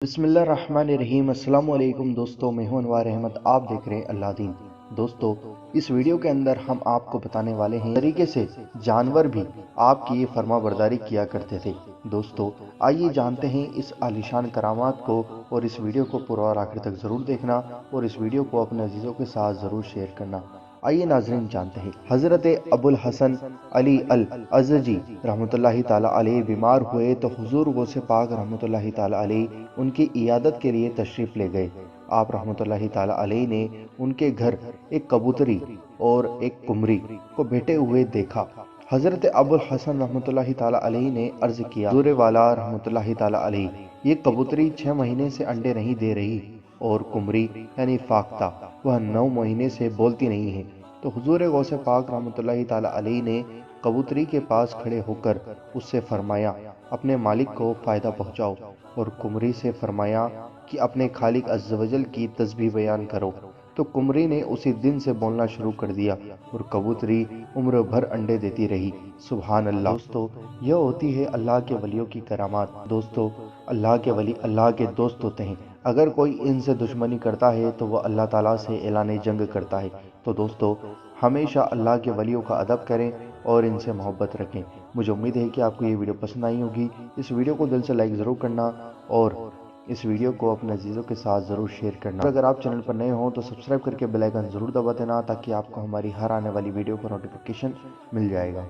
बिस्मिल्लाहिर्रहमानिर्रहीम। अस्सलाम वालेकुम दोस्तों, मैं हूं अनवार अहमद। आप देख रहे हैं अल्लाह दीन। दोस्तों, इस वीडियो के अंदर हम आपको बताने वाले हैं तरीके से जानवर भी आपकी ये फर्मा बरदारी किया करते थे। दोस्तों, आइए जानते हैं इस आलीशान करामात को, और इस वीडियो को पूरा और आखिर तक ज़रूर देखना, और इस वीडियो को अपने अजीज़ों के साथ ज़रूर शेयर करना। आइए नाज़रीन जानते हैं। हज़रत अबुल हसन अली अल अज़जी रहमतुल्लाहि ताला अलैह बीमार हुए तो हुजूर गौस पाक रहमतुल्लाहि ताला अलैह उनकी इयादत के लिए तशरीफ ले गए। आप रहमतुल्लाहि ताला अलैह ने उनके घर एक कबूतरी और एक कुमरी को बैठे हुए देखा। हजरत अबुल हसन रहमतुल्लाहि ताला अलैह ने अर्ज किया, हुजूर वाला रहमतुल्लाहि ताला अलैह, ये कबूतरी 6 महीने से अंडे नहीं दे रही, और कुमरी यानी फाख्ता वह 9 महीने से बोलती नहीं है। तो हुजूर गौस पाक रहमतुल्लाहि ताला अलैह ने कबूतरी के पास खड़े होकर उससे फरमाया, अपने मालिक को फ़ायदा पहुंचाओ, और कुमरी से फरमाया कि अपने खालिक अज़्ज़ वजल की तस्बीह बयान करो। तो कुमरी ने उसी दिन से बोलना शुरू कर दिया, और कबूतरी उम्र भर अंडे देती रही। सुभान अल्लाह। दोस्तों, यह होती है अल्लाह के वलियों की करामात। दोस्तों, अल्लाह के वली अल्लाह के दोस्त होते हैं। अगर कोई इनसे दुश्मनी करता है तो वह अल्लाह ताला से ऐलान जंग करता है। तो दोस्तों, हमेशा अल्लाह के वलियों का अदब करें और इनसे मोहब्बत रखें। मुझे उम्मीद है कि आपको ये वीडियो पसंद आई होगी। इस वीडियो को दिल से लाइक ज़रूर करना, और इस वीडियो को अपने अजीज़ों के साथ ज़रूर शेयर करना। अगर आप चैनल पर नए हो तो सब्सक्राइब करके बेल आइकन ज़रूर दबा देना, ताकि आपको हमारी हर आने वाली वीडियो का नोटिफिकेशन मिल जाएगा।